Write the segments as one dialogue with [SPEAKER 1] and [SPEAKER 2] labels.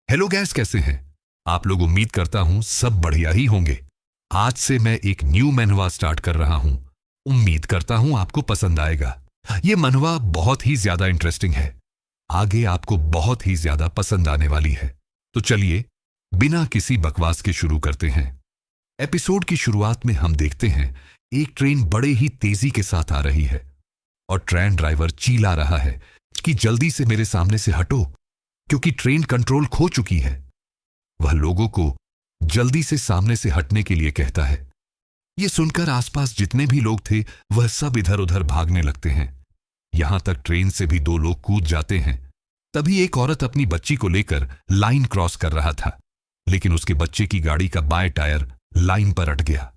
[SPEAKER 1] Hello guys, कैसे हैं आप लोग? उम्मीद करता हूं सब बढ़िया ही होंगे। आज से मैं एक न्यू मनहवा स्टार्ट कर रहा हूं। उम्मीद करता हूं आपको पसंद आएगा। ये मनहवा बहुत ही ज्यादा इंटरेस्टिंग है। आगे आपको बहुत ही ज्यादा पसंद आने वाली है। तो चलिए बिना किसी बकवास के शुरू करते हैं। एपिसोड की शुरुआत में हम देखते हैं एक ट्रेन बड़े ही तेजी के साथ आ रही है और ट्रेन ड्राइवर चिल्ला रहा है कि जल्दी से मेरे सामने से हटो, क्योंकि ट्रेन कंट्रोल खो चुकी है। वह लोगों को जल्दी से सामने से हटने के लिए कहता है। यह सुनकर आसपास जितने भी लोग थे वह सब इधर उधर भागने लगते हैं। यहां तक ट्रेन से भी दो लोग कूद जाते हैं। तभी एक औरत अपनी बच्ची को लेकर लाइन क्रॉस कर रहा था, लेकिन उसके बच्चे की गाड़ी का बाएं टायर लाइन पर अट गया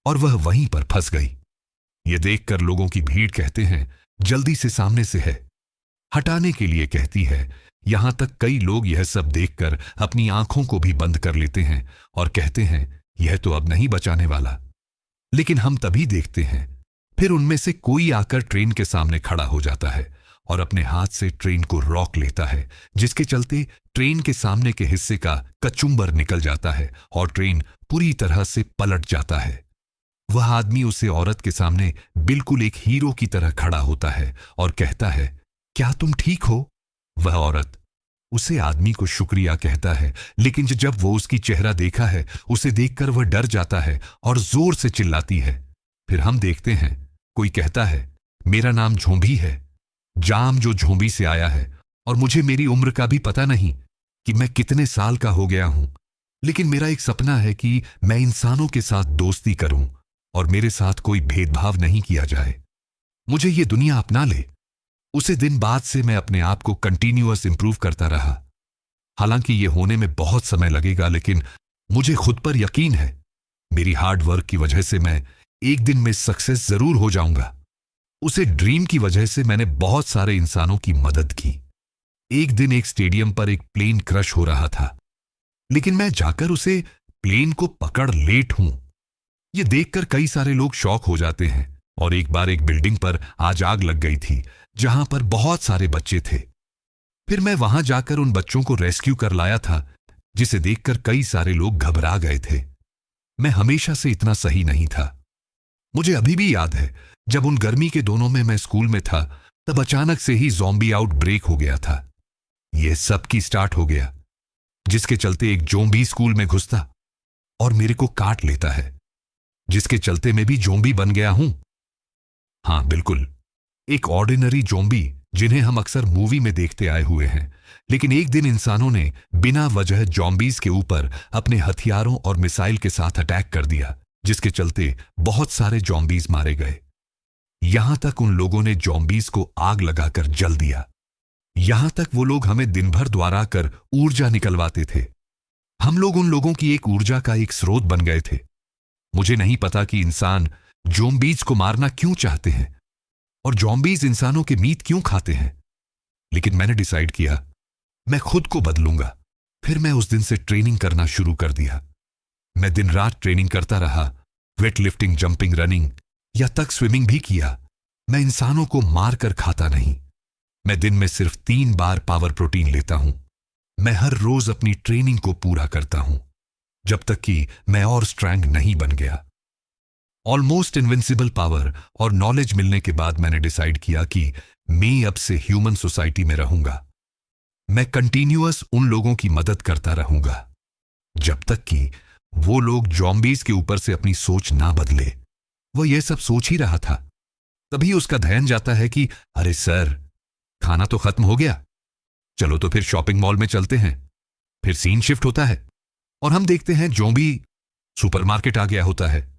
[SPEAKER 1] और वह वहीं पर फंस गई। यह देखकर लोगों की भीड़ कहते हैं जल्दी से सामने से है, हटाने के लिए कहती है। यहां तक कई लोग यह सब देखकर अपनी आंखों को भी बंद कर लेते हैं और कहते हैं यह तो अब नहीं बचाने वाला। लेकिन हम तभी देखते हैं फिर उनमें से कोई आकर ट्रेन के सामने खड़ा हो जाता है और अपने हाथ से ट्रेन को रोक लेता है, जिसके चलते ट्रेन के सामने के हिस्से का कचुम्बर निकल जाता है और ट्रेन पूरी तरह से पलट जाता है। वह आदमी उसे औरत के सामने बिल्कुल एक हीरो की तरह खड़ा होता है और कहता है, क्या तुम ठीक हो? वह औरत उसे आदमी को शुक्रिया कहता है, लेकिन जब वो उसकी चेहरा देखा है उसे देखकर वह डर जाता है और जोर से चिल्लाती है। फिर हम देखते हैं कोई कहता है, मेरा नाम झोंबी है, जाम जो झोंबी से आया है, और मुझे मेरी उम्र का भी पता नहीं कि मैं कितने साल का हो गया हूं, लेकिन मेरा एक सपना है कि मैं इंसानों के साथ दोस्ती करूं और मेरे साथ कोई भेदभाव नहीं किया जाए। मुझे ये दुनिया अपना ले। उसे दिन बाद से मैं अपने आप को कंटिन्यूअस इंप्रूव करता रहा। हालांकि यह होने में बहुत समय लगेगा, लेकिन मुझे खुद पर यकीन है मेरी हार्ड वर्क की वजह से मैं एक दिन में सक्सेस जरूर हो जाऊंगा। उसे ड्रीम की वजह से मैंने बहुत सारे इंसानों की मदद की। एक दिन एक स्टेडियम पर एक प्लेन क्रश हो रहा था, लेकिन मैं जाकर उसे प्लेन को पकड़ लेट हूं। यह देखकर कई सारे लोग शॉक हो जाते हैं। और एक बार एक बिल्डिंग पर आज आग लग गई थी जहां पर बहुत सारे बच्चे थे। फिर मैं वहां जाकर उन बच्चों को रेस्क्यू कर लाया था, जिसे देखकर कई सारे लोग घबरा गए थे। मैं हमेशा से इतना सही नहीं था। मुझे अभी भी याद है जब उन गर्मी के दिनों में मैं स्कूल में था, तब अचानक से ही ज़ॉम्बी आउटब्रेक हो गया था। यह सब की स्टार्ट हो गया, जिसके चलते एक ज़ॉम्बी स्कूल में घुसता और मेरे को काट लेता है, जिसके चलते मैं भी ज़ॉम्बी बन गया हूं। हां बिल्कुल, एक ऑर्डिनरी ज़ॉम्बी जिन्हें हम अक्सर मूवी में देखते आए हुए हैं। लेकिन एक दिन इंसानों ने बिना वजह ज़ॉम्बीज के ऊपर अपने हथियारों और मिसाइल के साथ अटैक कर दिया, जिसके चलते बहुत सारे ज़ॉम्बीज मारे गए। यहां तक उन लोगों ने ज़ॉम्बीज को आग लगाकर जल दिया। यहां तक वो लोग हमें दिन भर द्वारा कर ऊर्जा निकलवाते थे। हम लोग उन लोगों की एक ऊर्जा का एक स्रोत बन गए थे। मुझे नहीं पता कि इंसान ज़ॉम्बीज को मारना क्यों चाहते हैं और ज़ॉम्बीज इंसानों के मीट क्यों खाते हैं, लेकिन मैंने डिसाइड किया मैं खुद को बदलूंगा। फिर मैं उस दिन से ट्रेनिंग करना शुरू कर दिया। मैं दिन रात ट्रेनिंग करता रहा, वेट लिफ्टिंग, जंपिंग, रनिंग, या तक स्विमिंग भी किया। मैं इंसानों को मार कर खाता नहीं। मैं दिन में सिर्फ 3 बार पावर प्रोटीन लेता हूं। मैं हर रोज अपनी ट्रेनिंग को पूरा करता हूं, जब तक कि मैं और स्ट्रॉन्ग नहीं बन गया। ऑलमोस्ट इनविंसिबल पावर और नॉलेज मिलने के बाद मैंने डिसाइड किया कि मैं अब से ह्यूमन सोसाइटी में रहूंगा। मैं कंटिन्यूअस उन लोगों की मदद करता रहूंगा जब तक कि वो लोग ज़ॉम्बीज के ऊपर से अपनी सोच ना बदले। वो ये सब सोच ही रहा था, तभी उसका ध्यान जाता है कि अरे सर, खाना तो खत्म हो गया, चलो तो फिर शॉपिंग मॉल में चलते हैं। फिर सीन शिफ्ट होता है और हम देखते हैं ज़ॉम्बी सुपरमार्केट आ गया होता है।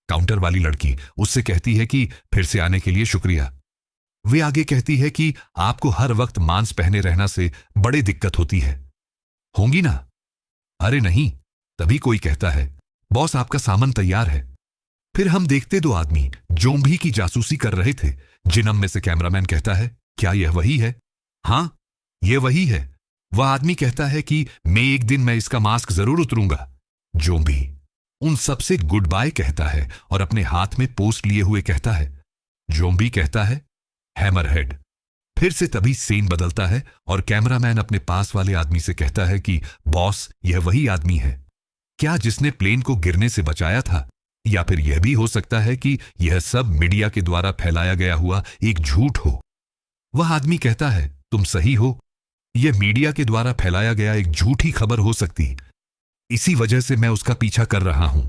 [SPEAKER 1] काउंटर वाली लड़की उससे कहती है कि फिर से आने के लिए शुक्रिया। वे आगे कहती है कि आपको हर वक्त मांस पहने रहना से बड़ी दिक्कत होती है, होंगी ना? अरे नहीं। तभी कोई कहता है, बॉस आपका सामान तैयार है। फिर हम देखते 2 आदमी ज़ॉम्बी की जासूसी कर रहे थे। जिनम में से कैमरामैन कहता है, क्या यह वही है? हां, यह वही है। वह आदमी कहता है कि एक दिन मैं इसका मास्क जरूर उतरूंगा। ज़ॉम्बी उन सबसे गुड बाय कहता है और अपने हाथ में पोस्ट लिए हुए कहता है। ज़ॉम्बी कहता है, हैमरहेड। फिर से तभी सीन बदलता है और कैमरामैन अपने पास वाले आदमी से कहता है कि बॉस, यह वही आदमी है क्या जिसने प्लेन को गिरने से बचाया था? या फिर यह भी हो सकता है कि यह सब मीडिया के द्वारा फैलाया गया हुआ एक झूठ हो। वह आदमी कहता है, तुम सही हो, यह मीडिया के द्वारा फैलाया गया एक झूठी खबर हो सकती। इसी वजह से मैं उसका पीछा कर रहा हूं।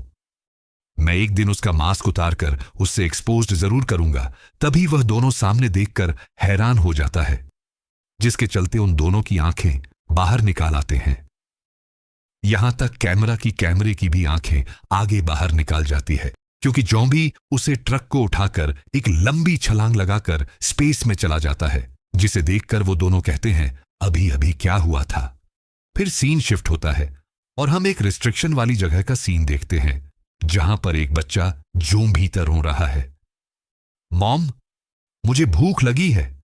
[SPEAKER 1] मैं एक दिन उसका मास्क उतारकर उससे एक्सपोज्ड जरूर करूंगा। तभी वह दोनों सामने देखकर हैरान हो जाता है, जिसके चलते उन दोनों की आंखें बाहर निकाल आते हैं। यहां तक कैमरे की भी आंखें आगे बाहर निकाल जाती है, क्योंकि जॉम्बी उसे ट्रक को उठाकर एक लंबी छलांग लगाकर स्पेस में चला जाता है, जिसे देखकर वो दोनों कहते हैं, अभी अभी क्या हुआ था। फिर सीन शिफ्ट होता है और हम एक रिस्ट्रिक्शन वाली जगह का सीन देखते हैं, जहां पर एक बच्चा जोम्बी तरह रो रहा है। मॉम, मुझे भूख लगी है,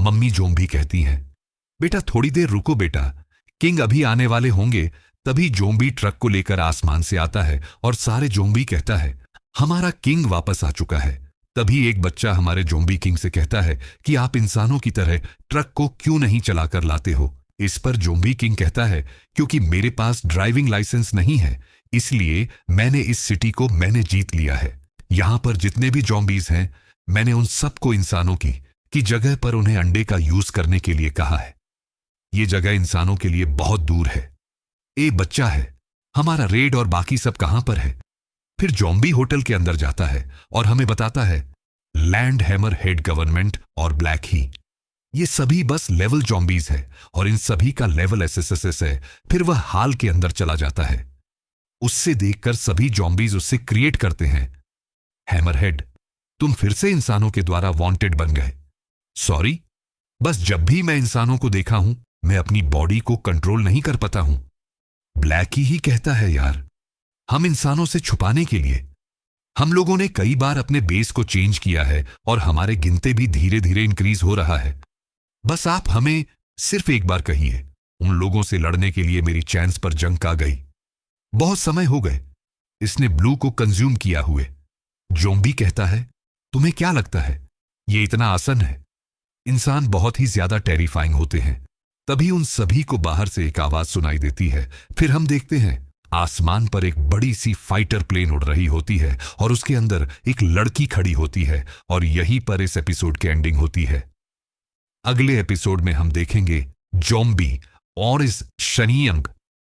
[SPEAKER 1] मम्मी जोम्बी कहती हैं। बेटा थोड़ी देर रुको बेटा, किंग अभी आने वाले होंगे। तभी जोम्बी ट्रक को लेकर आसमान से आता है और सारे जोम्बी कहता है, हमारा किंग वापस आ चुका है। तभी एक बच्चा हमारे जोम्बी किंग से कहता है कि आप इंसानों की तरह ट्रक को क्यों नहीं चलाकर लाते हो? इस पर जोम्बी किंग कहता है, क्योंकि मेरे पास ड्राइविंग लाइसेंस नहीं है, इसलिए मैंने इस सिटी को जीत लिया है। यहां पर जितने भी जोम्बीज हैं, मैंने उन सबको इंसानों की जगह पर उन्हें अंडे का यूज करने के लिए कहा है। ये जगह इंसानों के लिए बहुत दूर है। एक बच्चा है, हमारा रेड और बाकी सब कहां पर है? फिर जॉम्बी होटल के अंदर जाता है और हमें बताता है, लैंड हैमर हेड गवर्नमेंट और ब्लैक ही, ये सभी बस लेवल जॉम्बीज है और इन सभी का लेवल एसएसएस है। फिर वह हाल के अंदर चला जाता है। उससे देखकर सभी जॉम्बीज उससे क्रिएट करते हैं, हैमरहेड, तुम फिर से इंसानों के द्वारा वांटेड बन गए। सॉरी, बस जब भी मैं इंसानों को देखा हूं, मैं अपनी बॉडी को कंट्रोल नहीं कर पाता हूं। ब्लैक ही कहता है, यार, हम इंसानों से छुपाने के लिए हम लोगों ने कई बार अपने बेस को चेंज किया है और हमारे गिनते भी धीरे धीरे इंक्रीज हो रहा है। बस आप हमें सिर्फ एक बार कहिए, उन लोगों से लड़ने के लिए मेरी चांस पर जंग आ गई। बहुत समय हो गए इसने ब्लू को कंज्यूम किया हुए। जोम्बी कहता है, तुम्हें क्या लगता है ये इतना आसान है? इंसान बहुत ही ज्यादा टेरिफाइंग होते हैं। तभी उन सभी को बाहर से एक आवाज सुनाई देती है। फिर हम देखते हैं आसमान पर एक बड़ी सी फाइटर प्लेन उड़ रही होती है और उसके अंदर एक लड़की खड़ी होती है और यहीं पर इस एपिसोड की एंडिंग होती है। अगले एपिसोड में हम देखेंगे जोम्बी और इस शनियंग